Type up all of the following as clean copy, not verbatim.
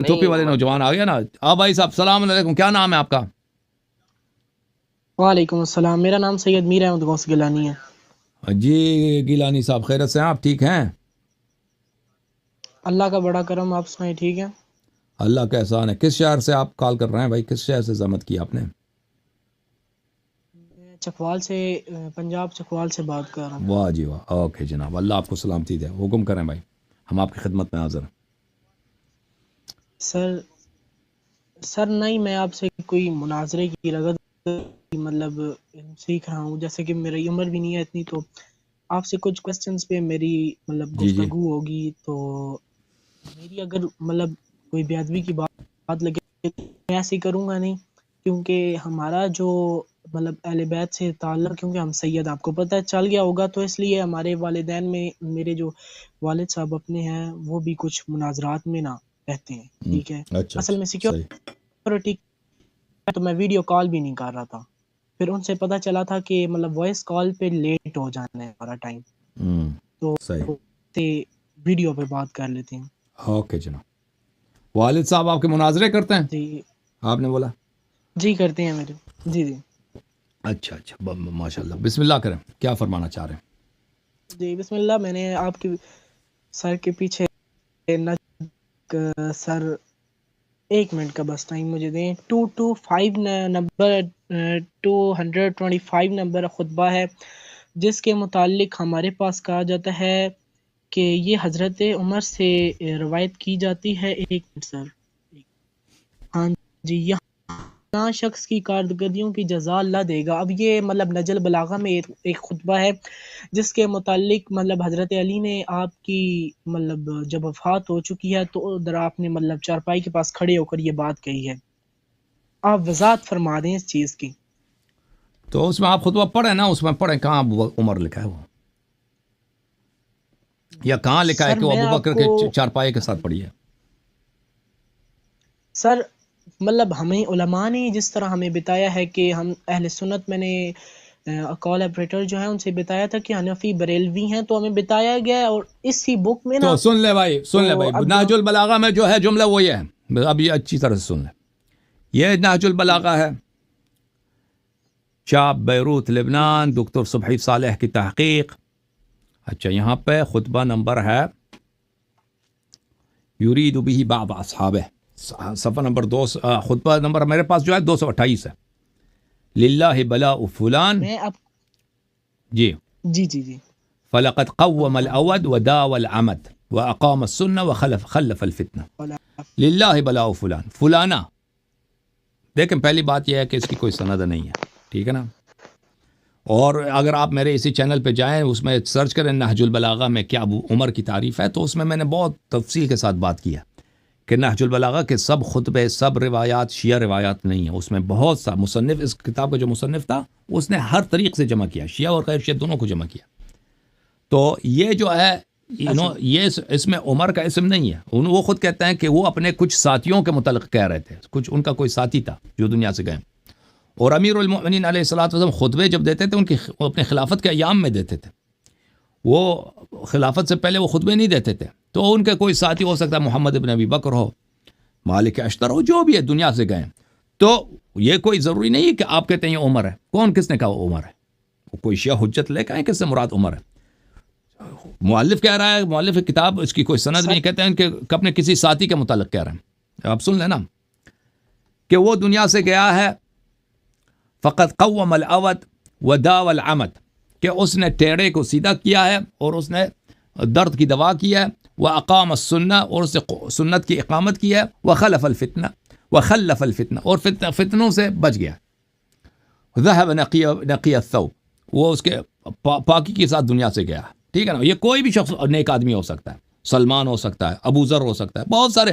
ٹوپی والے نوجوان آ گیا نا. بھائی صاحب السلام علیکم, کیا نام ہے آپ کا؟ وعلیکم السلام، میرا نام سید میر احمد غوث گیلانی ہے. جی گیلانی صاحب خیرت سے ہیں آپ؟ ٹھیک ہیں؟ اللہ کا بڑا کرم، آپ سنائیں ٹھیک ہیں؟ اللہ کا احسان ہے. کس شہر سے آپ کال کر رہے ہیں بھائی؟ کس شہر سے زحمت کی آپ نے؟ میں چکوال سے، پنجاب چکوال سے بات کر رہا ہوں. واہ جی واہ, اوکے جناب, اللہ آپ کو سلامتی دے. حکم کریں بھائی, ہم آپ کی خدمت میں حاضر ہیں. سر نہیں، میں آپ سے کوئی مناظرے کی رغبت مطلب سیکھ رہا ہوں، جیسے کہ میری عمر بھی نہیں ہے اتنی، تو آپ سے کچھ کوسچنز پہ میری مطلب جی جی گفتگو ہوگی. تو میری اگر مطلب کوئی بے ادبی کی بات لگے میں ایسی کروں گا نہیں، کیونکہ ہمارا جو مطلب اہل بیت سے تعلق، کیونکہ ہم سید، آپ کو پتہ چل گیا ہوگا، تو اس لیے ہمارے والدین میں میرے جو والد صاحب اپنے ہیں وہ بھی کچھ مناظرات میں نہ رہتے ہیں. ٹھیک ہے، اچھا اصل اچھا میں صحیح. سیکیورٹی، تو میں ویڈیو کال بھی نہیں کر رہا تھا. پھر ان سے پتہ چلا تھا کہ مطلب وائس کال پہ لیٹ ہو جانا ہے ہمارا ٹائم، تو صحیح. ویڈیو پہ بات کر لیتے ہیں. اوکے جناب. والد صاحب آپ کے مناظرے کرتے ہیں جی آپ نے بولا؟ جی کرتے ہیں میرے. جی جی اچھا اچھا, ماشاء اللہ. بسم اللہ کریں, کیا فرمانا چاہ رہے ہیں؟ جی بسم اللہ. میں نے آپ کے سر کے پیچھے سر ایک منٹ کا بس ٹائم مجھے دیں. 225 نمبر 225 نمبر خطبہ ہے، جس کے متعلق ہمارے پاس کہا جاتا ہے کہ یہ حضرت عمر سے روایت کی جاتی ہے. ایک منٹ سر. ہاں جی، یہاں شخص کی کارکردگیوں کی جزا اللہ دے گا. اب یہ مطلب نجل بلاغہ میں ایک خطبہ ہے جس کے متعلق مطلب حضرت علی نے آپ کی مطلب جب وفات ہو چکی ہے تو ادھر آپ نے مطلب چارپائی کے پاس کھڑے ہو کر یہ بات کہی ہے. آپ وضاحت فرما دیں اس چیز کی. تو اس میں آپ خطبہ پڑھیں نا, اس میں پڑھیں کہاں عمر لکھا ہے وہ, یا کہاں لکھا ہے سر کہ وہ میں ابو آپ بکر کو کے چارپائے کے ساتھ پڑھی ہے؟ سر مطلب ہمیں علماء نے جس طرح ہمیں بتایا ہے کہ ہم اہل سنت، میں نے کال آپریٹر جو ہیں ان سے بتایا تھا کہ حنفی بریلوی ہیں، تو ہمیں بتایا گیا ہے اور اسی بک میں نا. تو سن لے بھائی, سن لے بھائی, تو اب نہج البلاغہ میں جو ہے جملہ وہ یہ ہے, اب یہ اچھی طرح سے سن لیں. یہ نہج البلاغہ ہے, چاپ بیروت لبنان, دکتور صبحی صالح کی تحقیق. اچھا, یہاں پہ خطبہ نمبر ہے یرید بہ بعض اصحابہ, صفحہ نمبر 2, خطبہ نمبر میرے پاس جو ہے 228 ہے. للہ بلاء فلان, میں اب جی جی جی جی فلقد قوم الاود وداوى العمد واقام السنه خلف الفتنه. للہ بلاء فلان, فلانا. دیکھیں پہلی بات یہ ہے کہ اس کی کوئی سند نہیں ہے, ٹھیک ہے نا. اور اگر آپ میرے اسی چینل پہ جائیں, اس میں سرچ کریں نہج البلاغہ میں کیا ابو عمر کی تعریف ہے, تو اس میں نے بہت تفصیل کے ساتھ بات کی ہے کہ نہج البلاغہ کے سب خطبے, سب روایات شیعہ روایات نہیں ہیں. اس میں بہت سا مصنف, اس کتاب کا جو مصنف تھا اس نے ہر طریق سے جمع کیا, شیعہ اور غیر شیعہ دونوں کو جمع کیا. تو یہ جو ہے یہ اس میں عمر کا اسم نہیں ہے. وہ خود کہتے ہیں کہ وہ اپنے کچھ ساتھیوں کے متعلق کہہ رہے تھے, کچھ ان کا کوئی ساتھی تھا جو دنیا سے گئے. اور امیر المؤمنین علیہ الصلوۃ والسلام خطبے جب دیتے تھے ان کی اپنے خلافت کے ایام میں دیتے تھے, وہ خلافت سے پہلے وہ خطبے نہیں دیتے تھے. تو ان کے کوئی ساتھی ہو سکتا ہے, محمد ابن ابی بکر ہو, مالک اشتر ہو, جو بھی ہے دنیا سے گئے. تو یہ کوئی ضروری نہیں ہے کہ آپ کہتے ہیں یہ عمر ہے. کون کس نے کہا وہ عمر ہے؟ کوئی شیعہ حجت لے کہیں کس سے مراد عمر ہے؟ مؤلف کہہ رہا ہے, مؤلف کتاب, اس کی کوئی سند نہیں, کہتے ہیں کہ اپنے کسی ساتھی کے متعلق کہہ رہے ہیں. آپ سن لینا کہ وہ دنیا سے گیا ہے. فقط قوم الاود وداوى العمد, کہ اس نے ٹیڑے کو سیدھا کیا ہے اور اس نے درد کی دوا کی ہے. واقام السنہ, اور اس نے سنت کی اقامت کی ہے. وخلف الفتنہ, اور فتنوں سے بچ گیا. ذهب نقی الثوب, وہ اس کے پاکی کے ساتھ دنیا سے گیا. ٹھیک ہے نا. یہ کوئی بھی شخص نیک آدمی ہو سکتا ہے, سلمان ہو سکتا ہے, ابو ذر ہو سکتا ہے, بہت سارے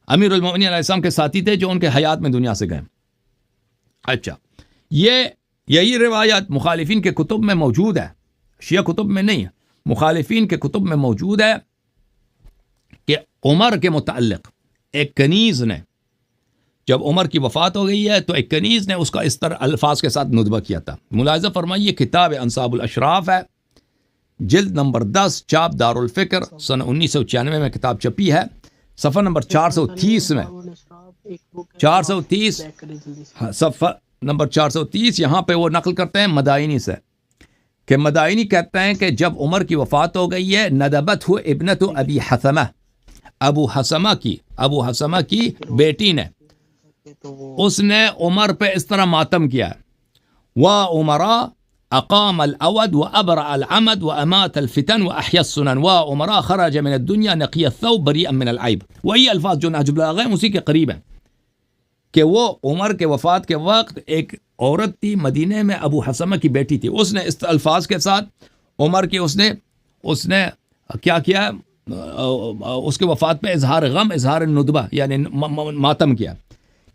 امیر المؤمنین علیہ السلام کے ساتھی تھے جو ان کے حیات میں دنیا سے گئے. اچھا, یہی روایت مخالفین کے کتب میں موجود ہے, شیعہ کتب میں نہیں ہے, مخالفین کے کتب میں موجود ہے کہ عمر کے متعلق ایک کنیز نے, جب عمر کی وفات ہو گئی ہے تو ایک کنیز نے اس کا اس طرح الفاظ کے ساتھ ندبہ کیا تھا. ملاحظہ فرمائیے, کتاب انصاب الاشراف ہے, جلد نمبر 10, چاپ دارالفکر, سن 1996 میں کتاب چھپی ہے. صفحہ نمبر 430 میں 430 صفحہ نمبر 430 یہاں پہ وہ نقل کرتے ہیں مدائنی سے کہ مدائنی کہتے ہیں کہ جب عمر کی وفات ہو گئی ہے ندبت ہو ابنت ابی حثمہ، ابو حثمہ کی بیٹی نے، اس نے عمر پہ اس طرح ماتم کیا ہے، وَعُمَرَا اقام الاود وابرع العمد وامات الفتن واحيا السنن وعمرا خرج من الدنيا نقي الثوب بريئا من العيب. وہی الفاظ جو نہج البلاغہ ہیں اسی کے قریب ہیں کہ وہ عمر کے وفات کے وقت ایک عورت تھی مدینے میں، ابو حثمہ کی بیٹی تھی، اس نے اس الفاظ کے ساتھ عمر کی اس نے کیا کیا، اس کے وفات پہ اظہار غم، اظہار ندبہ یعنی ماتم کیا.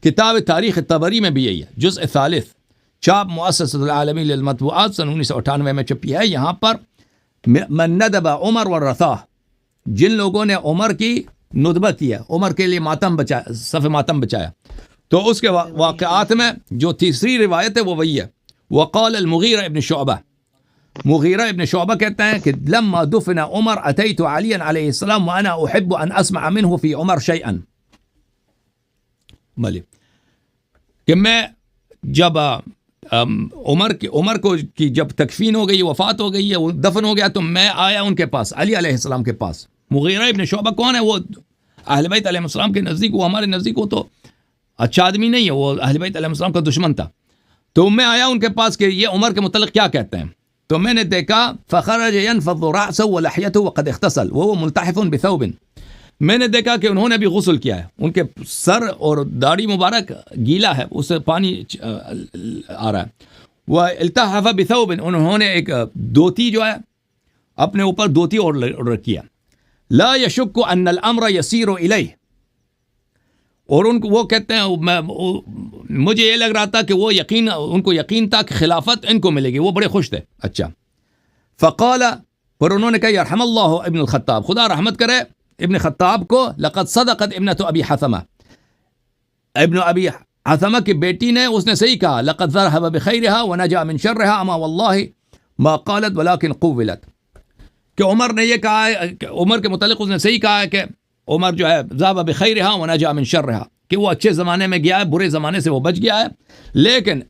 کتاب تاریخ طبری میں بھی یہی ہے، جزء ثالث، چاپ مؤسسۃ العالمی للمطبوعات سن 1998 میں چھپی ہے. یہاں پر من ندب عمر والرثاہ، جن لوگوں نے عمر کی ندبہ کیا، عمر کے لیے ماتم بچایا، صف ماتم بچایا، تو اس کے واقعات میں جو تیسری روایت ہے وہ وہی ہے. وقال المغیرہ ابن شعبہ، مغیرہ ابن شعبہ کہتے ہیں کہ لما دفن عمر اتیت علی علیہ السلام وانا احب ان اسمع منه فی عمر شیئا، کہ میں جب عمر کو کی جب تکفین ہو گئی، وفات ہو گئی ہے، وہ دفن ہو گیا، تو میں آیا ان کے پاس، علی علیہ السلام کے پاس. مغیرہ ابن شعبہ کون ہے؟ وہ اہل بیت علیہ السلام کے نزدیک، وہ ہمارے نزدیک وہ تو اچھا آدمی نہیں ہے، وہ اہل بیت علیہ السلام کا دشمن تھا. تو میں آیا ان کے پاس کہ یہ عمر کے متعلق کیا کہتے ہیں. تو میں نے دیکھا فخرج ينفض رأسه ولحيته وقد اغتسل وهو ملتحف بثوب، میں نے دیکھا کہ انہوں نے بھی غسل کیا ہے، ان کے سر اور داڑھی مبارک گیلا ہے، اس سے پانی آ رہا ہے. وہ التحف بثوب، انہوں نے ایک دھوتی جو ہے اپنے اوپر دھوتی اور رکھی ہے. لا يشك ان الامر يسير الیہ، اور ان کو وہ کہتے ہیں مجھے یہ لگ رہا تھا کہ وہ ان کو یقین تھا کہ خلافت ان کو ملے گی، وہ بڑے خوش تھے. اچھا، فقال، پر انہوں نے کہا یرحم اللہ ابن الخطاب، خدا رحمت کرے ابن خطاب کو، لقد صدقت ابنۃ ابی حثمہ، ابن ابی حثمہ کی بیٹی نے، اس نے صحیح کہا، لقد ذهب بخیرها ونجا من شرها اما والله ما قالت ولكن قولت، کہ عمر نے یہ کہا ہے، عمر کے متعلق اس نے صحیح کہا ہے کہ عمر جو ہے ذهب بخیرها ونجا من شرها، کہ وہ اچھے زمانے میں گیا ہے، برے زمانے سے وہ بچ گیا ہے. لیکن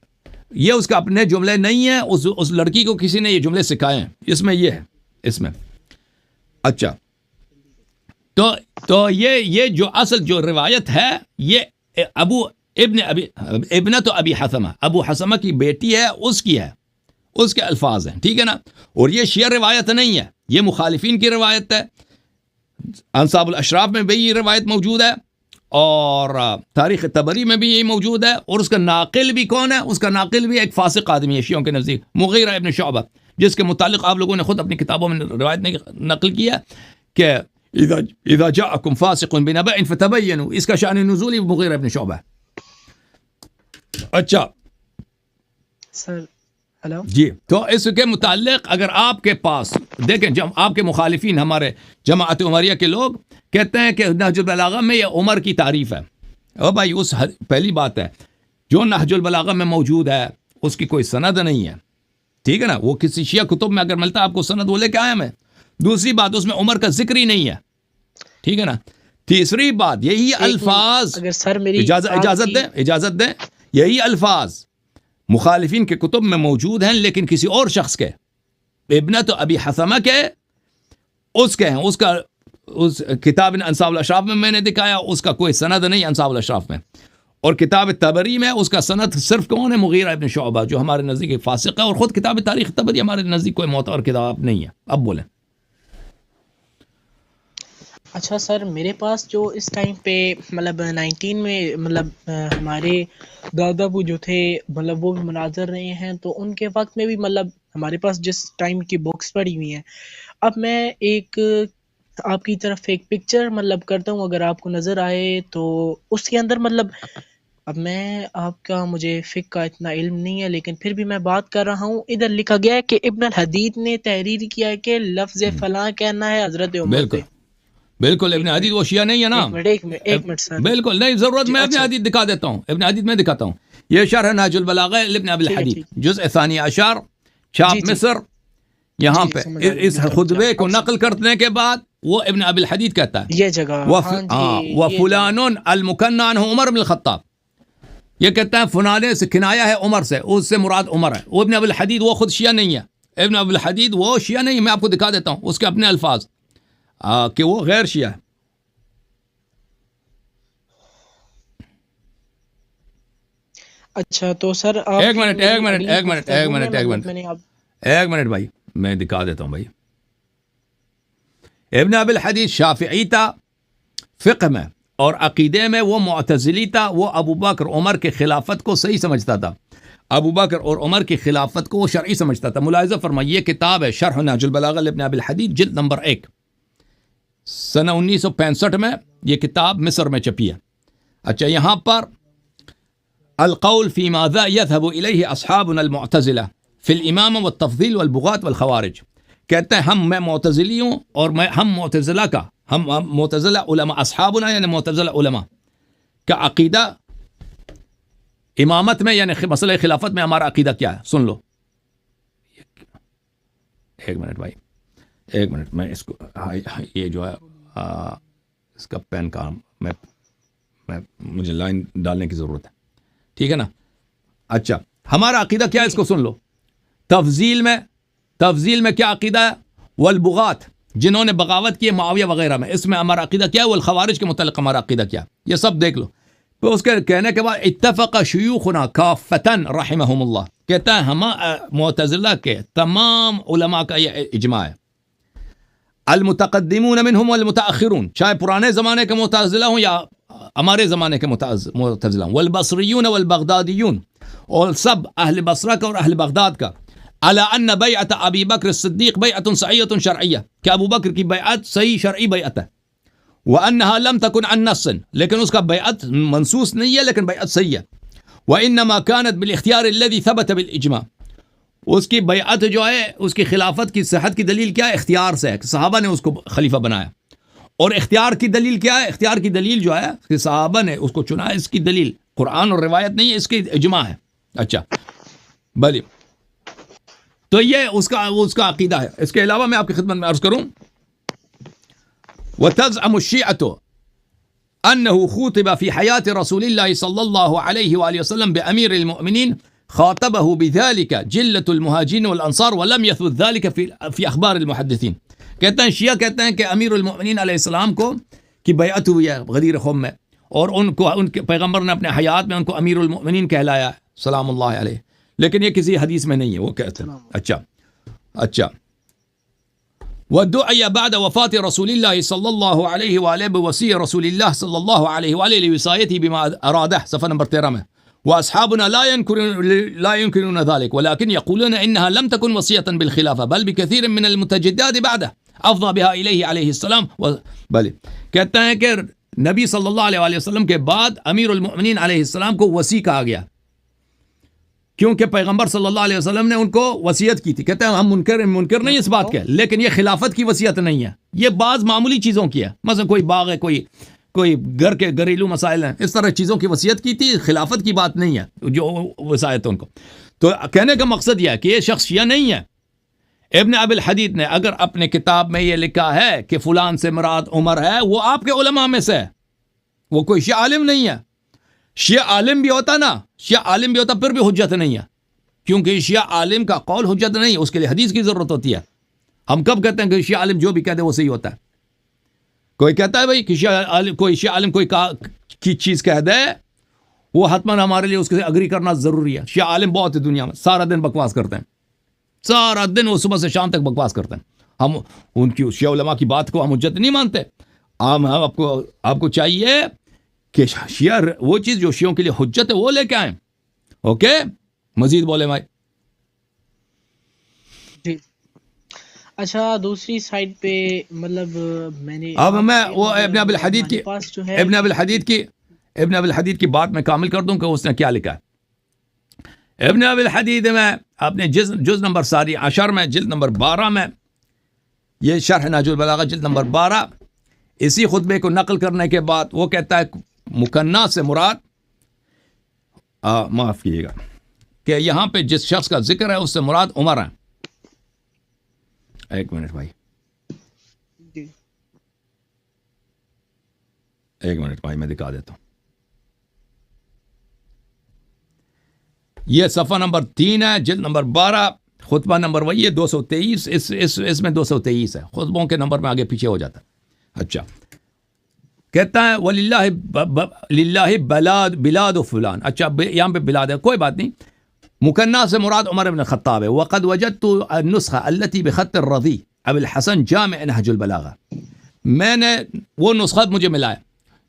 یہ اس کا اپنے جملے نہیں ہیں، اس لڑکی کو کسی نے یہ جملے سکھائے ہیں، اس میں یہ ہے، اس میں. اچھا، تو یہ جو اصل جو روایت ہے، یہ ابنت ابی حثمہ، ابو حثمہ کی بیٹی ہے، اس کی ہے، اس کے الفاظ ہیں، ٹھیک ہے نا. اور یہ شیعہ روایت نہیں ہے، یہ مخالفین کی روایت ہے. انصاب الاشراف میں بھی یہ روایت موجود ہے، اور تاریخ طبری میں بھی یہی موجود ہے. اور اس کا ناقل بھی کون ہے؟ اس کا ناقل بھی ایک فاسق آدمی ہے شیعوں کے نزدیک، مغیرہ ابن شعبہ، جس کے متعلق آپ لوگوں نے خود اپنی کتابوں میں روایت نقل کیا کہ اذا جاءکم فاسق بنبأ فتبینوا، اس کا شان نزولی مغیرہ ابن شعبہ ہے. اچھا سر ہلو جی، تو اس کے متعلق اگر آپ کے پاس دیکھیں، جب آپ کے مخالفین ہمارے جماعت عمریہ کے لوگ کہتے ہیں کہ نہج البلاغہ میں یہ عمر کی تعریف ہے، او بھائی اس پہلی بات ہے جو نہج البلاغہ میں موجود ہے اس کی کوئی سند نہیں ہے، ٹھیک ہے نا. وہ کسی شیعہ کتب میں اگر ملتا ہے آپ کو سند، وہ لے کے آیا میں. دوسری بات، اس میں عمر کا ذکر ہی نہیں ہے، ٹھیک ہے نا. تیسری بات، یہی الفاظ، اگر سر میری اجازت دیں، یہی الفاظ مخالفین کے کتب میں موجود ہیں، لیکن کسی اور شخص کے، ابنت ابی حثمہ کے، اس کے ہیں. اس کا اس کتاب انصاب الاشراف میں نے دکھایا، اس کا کوئی سند نہیں انصاب الاشراف میں. اور کتاب طبری میں اس کا سند صرف کون ہے؟ مغیرہ ابن شعبہ، جو ہمارے نزدیک ایک فاسق ہے. اور خود کتاب تاریخ طبری ہمارے نزدیک کوئی معتبر کتاب نہیں ہے. اب بولیں. اچھا سر، میرے پاس جو اس ٹائم پہ مطلب 19 میں مطلب ہمارے دادا ابو جو تھے مطلب وہ بھی مناظر رہے ہیں، تو ان کے وقت میں بھی مطلب ہمارے پاس جس ٹائم کی بکس پڑی ہوئی ہیں. اب میں ایک آپ کی طرف ایک پکچر مطلب کرتا ہوں، اگر آپ کو نظر آئے تو اس کے اندر مطلب، اب میں آپ کا مجھے فقہ کا اتنا علم نہیں ہے، لیکن پھر بھی میں بات کر رہا ہوں. ادھر لکھا گیا ہے کہ ابن الحدید نے تحریر کیا ہے کہ لفظ فلاں کہنا ہے حضرت عمر سے. بالکل ابن حدید وہ شیعہ نہیں ہے نا. ایک منٹ سر، بالکل نہیں ضرورت، میں ابن حدید دکھا دیتا ہوں، ابن حدید میں دکھاتا ہوں. یہ شرح نہج البلاغہ لابن ابی الحدید، جزء ثانی عشر، چھاپ مصر، یہاں جی پہ سمجھ آ گئی اس میری خطبے جان کو اب نقل کرنے کے بعد وہ ابن ابی الحدید کہتا ہے یہ جگہ ہاں جی یہ وفلان المکنى عنہ عمر بن الخطاب، یہ کہتا ہے فلانے سے کنایا ہے عمر سے، اس سے مراد عمر ہے. وہ ابن ابی الحدید وہ خود شیعہ نہیں ہے، ابن ابی الحدید وہ شیعہ نہیں ہے. میں آپ کو دکھا دیتا ہوں اس کے اپنے الفاظ کہ وہ غیر شیعہ ہے. اچھا تو سر آپ ایک پھر منٹ میری ایک منٹ اگلی ایک منٹ ایک گفتگو میں منٹ ایک مطلب منٹ میں نے اب ایک منٹ بھائی، میں دکھا دیتا ہوں بھائی. ابن ابی الحدید شافعی تھا فقہ میں، اور عقیدے میں وہ معتزلی تھا. وہ ابو بکر عمر کے خلافت کو صحیح سمجھتا تھا، ابو بکر اور عمر کی خلافت کو وہ شرعی سمجھتا تھا. ملاحظہ فرمائیے، یہ کتاب ہے شرح نہج البلاغہ لابن ابی الحدید جلد نمبر 1، سنہ 1965 میں یہ کتاب مصر میں چھپی ہے. اچھا، یہاں پر القول فی ماذا یذهب الیہ اصحابنا المعتزلہ فی الامامہ والتفضیل والبغاة والخوارج، کہتے ہیں میں معتزلی ہوں اور ہم معتزلہ کا ہم معتزلہ علماء اصحابنا یعنی معتزلہ علماء کا عقیدہ امامت میں یعنی مسئلہ خلافت میں ہمارا عقیدہ کیا ہے. سن لو، ایک منٹ بھائی، ایک منٹ، میں اس کو یہ جو ہے اس کا پین کام میں مجھے لائن ڈالنے کی ضرورت ہے، ٹھیک ہے نا. اچھا، ہمارا عقیدہ کیا ہے اس کو سن لو. تفضیل میں کیا عقیدہ ہے؟ والبغات، جنہوں نے بغاوت کی معاویہ وغیرہ میں، اس میں ہمارا عقیدہ کیا ہے؟ والخوارج کے متعلق ہمارا عقیدہ کیا ہے؟ یہ سب دیکھ لو. تو اس کے کہنے کے بعد اتفق شیوخنا کافتن رحمہم اللہ، کہتا ہے ہم معتزلہ کے تمام علماء کا یہ اجماع ہے. المتقدمون منہم والمتاخرون، چاہے پرانے زمانے کے معتزلہ ہوں یا ہمارے زمانے کے معتزلہ ہوں، والبصریون والبغدادیون، اور سب اہل بصرہ کا اور اہل بغداد کا، علی ان بیعت ابی بکر الصدیق بیعت صحیحۃ شرعیہ، کہ ابو بکر کی بیعت صحیح شرعی بیعت ہے. وانها لم تكن عن نص، لیکن اس کا بیعت منصوص نہیں ہے لیکن بیعت صحیح ہے. وانما كانت بالاختیار الذي ثبت بالاجماع، اس کی بیعت جو ہے اس کی خلافت کی صحت کی دلیل کیا ہے؟ اختیار سے ہے کہ صحابہ نے اس کو خلیفہ بنایا. اور اختیار کی دلیل کیا ہے؟ اختیار کی دلیل جو ہے کہ صحابہ نے اس کو چنا ہے، اس کی دلیل قرآن اور روایت نہیں ہے، اس کی اجماع ہے. اچھا بھلی، تو یہ اس کا عقیدہ ہے. اس کے علاوہ میں آپ کی خدمت میں عرض کروں، وتزعم الشيعة أنه خوطب في حياة رسول الله صلى الله عليه وآله وسلم بأمير المؤمنين، خاطبه بذلك جلة المهاجرين والأنصار ولم يثبت ذلك في أخبار المحدثين. کہتے ہیں شیعہ کہتے ہیں کہ امیر المؤمنین علیہ السلام کو کی بیعت ہوئی ہے غدیر خم میں، اور ان کے پیغمبر نے اپنے حیات میں ان کو امیر المؤمنین کہلایا سلام اللہ علیہ، لیکن یہ کسی حدیث میں نہیں ہے وہ کہتے ہیں. اچھا ودعي بعد وفاة رسول الله صلى الله عليه وآله بوصية رسول الله صلى الله عليه وآله لوصايته بما أراده، صفحة نمبر 13 میں. وأصحابنا لا ينكرون ذلك ولكن يقولون إنها لم تكن وصية بالخلافة بل بكثير من المتجدات بعده أفضى بها إليه عليه السلام. بل کہتے ہیں کہ نبی صلی اللہ علیہ وآلہ وسلم کے بعد امیر المؤمنین علیہ السلام کو وصی کہا گیا، کیونکہ پیغمبر صلی اللہ علیہ وسلم نے ان کو وصیت کی تھی. کہتے ہیں ہم منکر نہیں اس بات کے، لیکن یہ خلافت کی وصیت نہیں ہے، یہ بعض معمولی چیزوں کی ہے. مثلا کوئی باغ ہے، کوئی گھر کے گھریلو مسائل ہیں، اس طرح چیزوں کی وصیت کی تھی، خلافت کی بات نہیں ہے جو وصایت ان کو. تو کہنے کا مقصد یہ ہے کہ یہ شخص شیعہ نہیں ہے. ابن ابی الحدید نے اگر اپنے کتاب میں یہ لکھا ہے کہ فلان سے مراد عمر ہے، وہ آپ کے علماء میں سے ہے، وہ کوئی شیعہ عالم نہیں ہے. شیعہ عالم بھی ہوتا نا، شیعہ عالم بھی ہوتا پھر بھی حجت نہیں ہے، کیونکہ شیعہ عالم کا قول حجت نہیں ہے، اس کے لیے حدیث کی ضرورت ہوتی ہے. ہم کب کہتے ہیں کہ شیعہ عالم جو بھی کہتے وہ صحیح ہوتا ہے؟ کوئی کہتا ہے بھائی کہ کوئی شیعہ عالم کی چیز کہہ دے وہ حتماً ہمارے لیے اس کے اگری کرنا ضروری ہے. شیعہ عالم بہت ہے دنیا میں، سارا دن بکواس کرتے ہیں، سارا دن وہ صبح سے شام تک بکواس کرتے ہیں. ہم ان کی شیعہ علماء کی بات کو ہم حجت نہیں مانتے. آپ کو چاہیے کہ شیعہ وہ چیز جو شیعوں کے لیے حجت ہے وہ لے کے آئیں. اوکے، مزید بولے بھائی. جی اچھا، دوسری سائڈ پہ مطلب میں نے اب میں وہ ابن ابی الحدید کی بات میں کامل کر دوں کہ اس نے کیا لکھا ہے. ابن ابی الحدید میں اپنے جز نمبر ساری عشر میں جلد نمبر 12 میں، یہ شرح نہج البلاغہ جلد نمبر 12، اسی خطبے کو نقل کرنے کے بعد وہ کہتا ہے مکنہ سے مراد معاف کیجیے گا کہ یہاں پہ جس شخص کا ذکر ہے اس سے مراد عمر ہیں. ایک منٹ بھائی، جی ایک منٹ بھائی، میں دکھا دیتا ہوں. یہ صفحہ نمبر 3 ہے، جلد نمبر 12، خطبہ نمبر وہی ہے 223. اس میں 223 ہے، خطبوں کے نمبر میں آگے پیچھے ہو جاتا ہے. اچھا، کہتا ہے للہ بلاد و فلان. اچھا یہاں پہ بلاد ہے، کوئی بات نہیں. مکنہ سے مراد عمر بن الخطاب ہے. وقد وجدت النسخہ التي بخط الرضی ابو الحسن جامع نہج البلاغہ. میں نے وہ نسخہ مجھے ملا ہے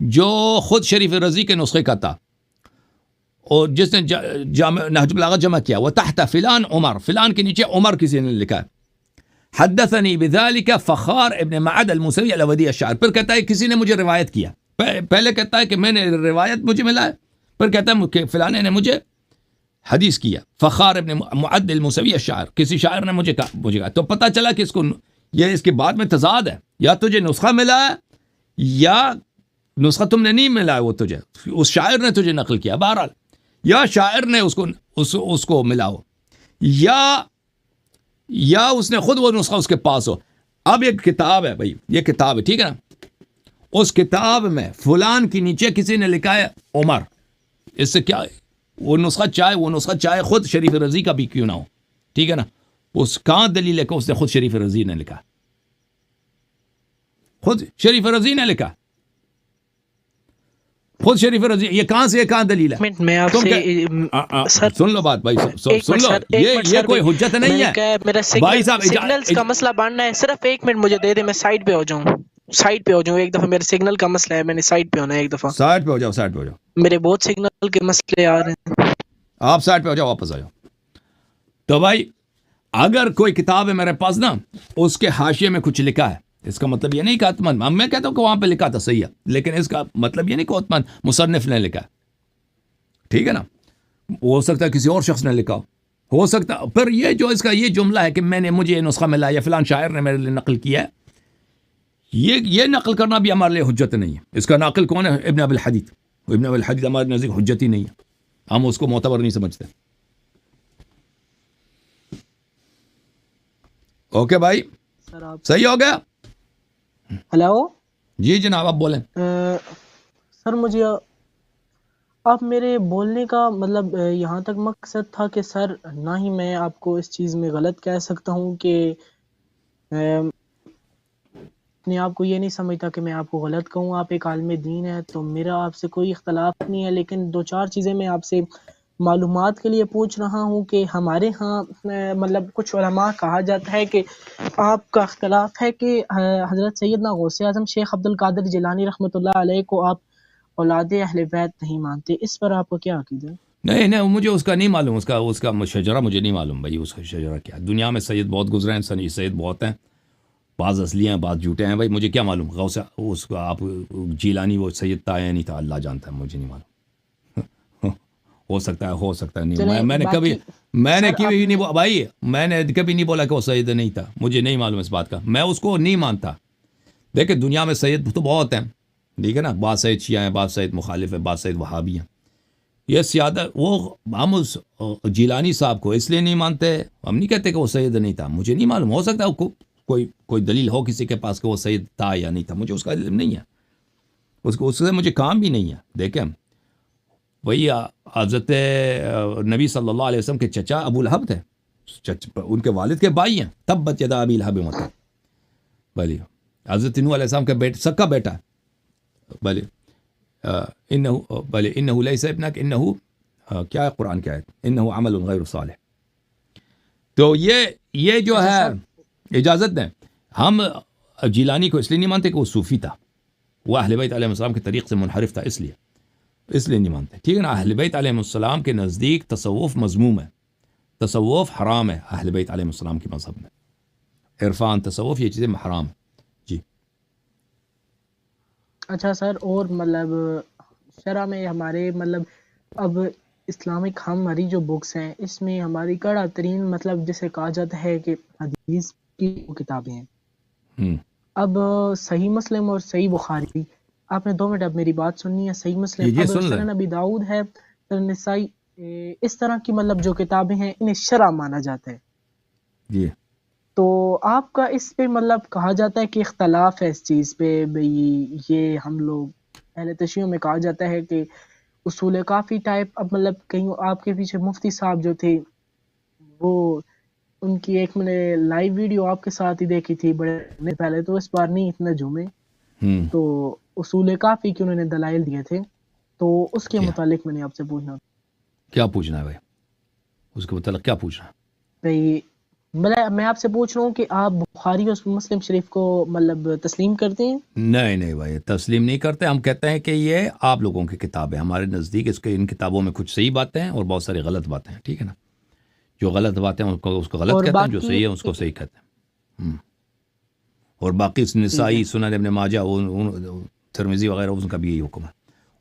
جو خود شریف رضی کے نسخے کا تھا، اور جس نے جامع نہج البلاغہ جمع کیا. وتحت فلان عمر، فلان کے نیچے عمر کسی نے لکھا ہے. حدثني بذلك فخار ابن معد الموسوی الودی الشاعر. پھر کہتا ہے کسی نے مجھے روایت کیا. پہلے کہتا ہے کہ میں نے روایت مجھے ملا ہے، پھر کہتا ہے کہ فلانے نے مجھے حدیث کیا. فخار ابن معد الموسوی الشاعر، کسی شاعر نے مجھے کہا. تو پتہ چلا کہ اس کے بعد میں تضاد ہے، یا تجھے نسخہ ملا ہے یا نسخہ تم نے نہیں ملا ہے، وہ تجھے اس شاعر نے تجھے نقل کیا. بہرحال یا شاعر نے اس کو ملا ہو، یا اس نے خود وہ نسخہ اس کے پاس ہو. اب ایک کتاب ہے بھائی، یہ کتاب ہے، ٹھیک ہے نا. اس کتاب میں فلان کے نیچے کسی نے لکھا ہے عمر. اس سے کیا وہ نسخہ چاہے خود شریف رضی کا بھی کیوں نہ ہو، ٹھیک ہے نا. اس کہاں دلیل ہے کہ اس نے خود شریف رضی نے لکھا؟ خود شریف رضی نے لکھا، خود شریف رضی. یہ کہاں دلیل ہے؟ میں آپ سے سن لو بات بھائی، سن لو. یہ کوئی حجت نہیں ہے بھائی صاحب. سگنلز کا مسئلہ بننا ہے، صرف ایک منٹ مجھے دے دیں، میں سائڈ پہ ہو جاؤں. ایک دفعہ میرے سگنل کا مسئلہ ہے، میں نے سائڈ پہ ہونا ہے. ایک دفعہ سائڈ پہ ہو جاؤ. میرے بہت سگنل کے مسئلے آ رہے ہیں. آپ سائڈ پہ ہو جاؤ، واپس آ جاؤ. تو بھائی اگر کوئی کتاب ہے میرے پاس نا، اس کے حاشیے میں کچھ لکھا ہے، اس کا مطلب یہ نہیں کہ عثمان، میں کہتا ہوں کہ وہاں پہ لکھا تھا صحیح ہے، لیکن اس کا مطلب یہ نہیں کہ عثمان مصنف نے لکھا ہے، ٹھیک ہے نا. ہو سکتا ہے کسی اور شخص نے لکھا ہو سکتا. پھر یہ جو اس کا یہ جملہ ہے کہ مجھے یہ نسخہ ملا یا فلان شاعر نے میرے لیے نقل کیا ہے، یہ نقل کرنا بھی ہمارے لیے حجت نہیں ہے. اس کا ناقل کون ہے؟ ابن ابی الحدید. ابن ابی الحدید ہمارے نزدیک حجت ہی نہیں ہے، ہم اس کو معتبر نہیں سمجھتے. اوکے بھائی، سر آپ صحیح ہو گیا. ہلو جی جناب، آپ بولیں. سر مجھے آپ میرے بولنے کا مطلب یہاں تک مقصد تھا کہ سر نہ ہی میں آپ کو اس چیز میں غلط کہہ سکتا ہوں کہ اپنے آپ کو یہ نہیں سمجھتا کہ میں آپ کو غلط کہوں. آپ ایک عالم دین ہے تو میرا آپ سے کوئی اختلاف نہیں ہے، لیکن دو چار چیزیں میں آپ سے معلومات کے لیے پوچھ رہا ہوں کہ ہمارے ہاں مطلب کچھ علماء کہا جاتا ہے کہ آپ کا اختلاف ہے کہ حضرت سیدنا غوث اعظم شیخ عبد القادر جیلانی رحمۃ اللہ علیہ کو آپ اولاد اہل بیت نہیں مانتے. اس پر آپ کو کیا عقیدہ ہے؟ نہیں مجھے اس کا نہیں معلوم، اس کا شجرہ مجھے نہیں معلوم بھائی. اس کا شجرہ کیا؟ دنیا میں سید بہت گزرے ہیں، سید بہت ہیں، بعض اصلی ہیں بعض جھوٹے ہیں. بھائی مجھے کیا معلوم غوث اس کا آپ جیلانی وہ سید تھا یا نہیں تھا، اللہ جانتا ہے، مجھے نہیں معلوم. ہو سکتا ہے نہیں. میں نے کبھی نہیں بھائی، میں نے کبھی نہیں بولا کہ وہ سید نہیں تھا. مجھے نہیں معلوم اس بات کا، میں اس کو نہیں مانتا. دیکھیں دنیا میں سید تو بہت ہیں، ٹھیک ہے نا. بعض سید شیعہ ہیں، بعض سید مخالف ہیں، بعض سید وہابی ہیں. یہ سیادہ وہ ہم اس جیلانی صاحب کو اس لیے نہیں مانتے، ہم نہیں کہتے کہ وہ سید نہیں تھا. مجھے نہیں معلوم، ہو سکتا ہے کوئی دلیل ہو کسی کے پاس کہ وہ سید تھا یا نہیں تھا، مجھے اس کا علم نہیں ہے. اس سے مجھے کام بھی نہیں ہے. دیکھیں وہی حضرت نبی صلی اللہ علیہ وسلم کے چچا ابو لہب تھے، ان کے والد کے بھائی ہیں. تبت یدا ابی لہب وتب. بھلی حضرت نوح علیہ السلام کا سکا بیٹا. بھلی انہو لیس ابنک انہو کیا ہے قرآن کی آیت، انہو عمل غیر صالح. تو یہ جو ہے، اجازت دیں، ہم جیلانی کو اس لیے نہیں مانتے کہ وہ صوفی تھا، وہ اہل بیت علیہ السلام کے طریق سے منحرف تھا، اس لیے نہیں مانتے، ٹھیک ہے نا. اہل بیت علیہ السلام کے نزدیک تصوف مذموم ہے، تصوف حرام ہے. اہل بیت علیہ السلام کے مذہب میں عرفان، تصوف، یہ چیزیں حرام ہیں. جی اچھا سر، اور مطلب شرع میں ہمارے مطلب اب اسلامک ہماری جو بکس ہیں اس میں ہماری کڑا ترین مطلب جسے کہا جاتا ہے کہ حدیث کی کتابیں ہیں. اب صحیح مسلم اور صحیح بخاری، آپ نے 2 منٹ اب میری بات سننی ہے. صحیح مسلم، اب سنن نبی داؤد ہے، سنن نسائی، اس طرح کی مطلب جو کتابیں ہیں انہیں شرع مانا جاتا ہے. جی تو آپ کا اس پہ مطلب کہا جاتا ہے کہ اختلاف ہے اس چیز پہ بھئی، یہ ہم لوگ اہل تشیع میں کہا جاتا ہے کہ اصول کافی ٹائپ، اب مطلب کہیں آپ کے پیچھے مفتی صاحب جو تھے وہ ان کی ایک میں نے لائیو ویڈیو آپ کے ساتھ ہی دیکھی تھی بڑے پہلے، تو اس بار نہیں اتنا جھومے، ہوں تو اصول کافی کے انہوں نے دلائل دیے تھے، تو اس کے جی متعلق میں نے آپ سے پوچھنا کیا پوچھنا ہے بھائی؟ اس کے متعلق کیا پوچھنا ہے؟ بھئی، میں آپ سے پوچھ رہا ہوں کہ آپ بخاری اور مسلم شریف کو مطلب تسلیم کرتے ہیں؟ نہیں نہیں بھائی، تسلیم نہیں کرتے. ہم کہتے ہیں کہ یہ آپ لوگوں کی کتاب ہے. ہمارے نزدیک ان کتابوں میں کچھ صحیح باتیں ہیں اور بہت ساری غلط باتیں ہیں. ٹھیک ہے نا؟ جو غلط باتیں ہیں اس کو غلط اور کہتے ہیں، جو باقی صحیح ہے اس کو صحیح کہتے ہیں. اور باقی نسائی، سنن ابن ماجہ، ترمذی وغیرہ، ان کا بھی یہی حکم ہے.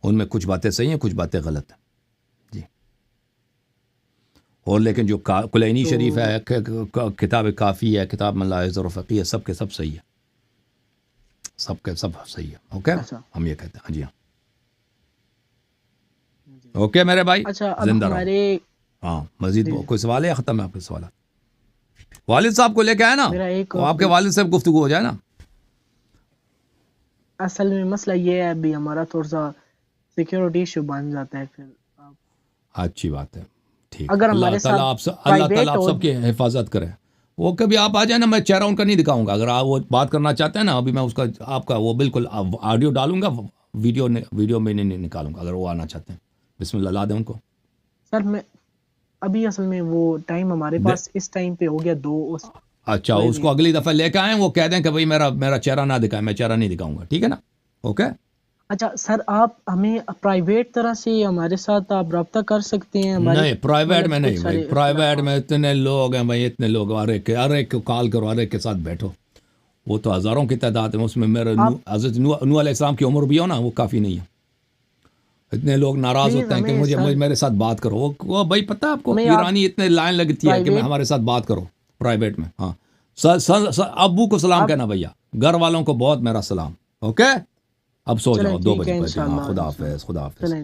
ان میں کچھ باتیں صحیح ہیں، کچھ باتیں غلط ہیں. جی. اور لیکن جو کلینی شریف ہے، کتاب کافی ہے، کتاب ملاحظ اور فقی ہے، سب کے سب صحیح ہے. سب کے سب صحیح ہے. اوکے، اچھا ہم یہ کہتے ہیں. جی ہاں. اوکے میرے بھائی، اچھا، اب زندہ رہو. ہمارے ہاں، مزید جی کوئی سوال ہے یا ختم ہے آپ کے سوالات؟ والد صاحب کو لے کے آئے نا، میرا ایک وہ آپ کے والد سے گفتگو ہو جائے نا. اصل میں مسئلہ یہ ہے ابھی ہمارا تھوڑا سا سیکیورٹی ایشو بن جاتا ہے، پھر اچھی بات ہے. ٹھیک ہے. اگر اللہ ہمارے تعالیٰ ساتھ اللہ تعالیٰ پرائیویٹ آپ ہو سب کی حفاظت کرے. وہ کبھی آپ آ جائیں نا، میں چہرہ ان کا نہیں دکھاؤں گا. اگر آپ وہ بات کرنا چاہتے ہیں نا، ابھی میں اس کا آپ کا وہ بالکل آڈیو ڈالوں گا، ویڈیو میں نہیں نکالوں گا. اگر وہ آنا چاہتے ہیں، بسم اللہ لا دیں ان کو. سر میں ابھی اصل میں وہ ٹائم ہمارے پاس اس ٹائم پہ ہو گیا 2. اچھا، اس کو اگلی دفعہ لے کے آئیں، وہ کہہ دیں کہ بھائی میرا چہرہ نہ دکھائیں، میں چہرہ نہیں دکھاؤں گا. ٹھیک ہے نا؟ اوکے. اچھا سر، آپ ہمیں پرائیویٹ طرح سے ہمارے ساتھ آپ رابطہ کر سکتے ہیں ہماری نہیں، پرائیویٹ مطلب میں کچھ نہیں بھائی. سارے پرائیویٹ میں اختلافات. اتنے لوگ ہیں بھائی، اتنے لوگ، ہر ایک کو کال کرو، ہر ایک کے ساتھ بیٹھو. وہ تو ہزاروں کی تعداد ہے. اس میں میرے آپ حضرت نوح علیہ السلام کی عمر بھی ہو نا، وہ کافی نہیں ہے. اتنے لوگ ناراض پلیز ہوتے ہیں کہ ہمیں سر، میرے ساتھ بات کرو. وہ بھائی پتہ ہے آپ کو، ہمیں آپ ایرانی اتنے لائن لگتی ہے کہ پرائیویٹ ہمارے ساتھ بات کرو پرائیویٹ میں. ہاں، ابو کو سلام آپ کہنا بھیا، گھر والوں کو بہت میرا سلام. اوکے، اب سو چلیں جاؤ، 2 ٹھیک بجے ہے بجے. ہاں، انشاءاللہ خدا انشاءاللہ حافظ، خدا حافظ. چلیں.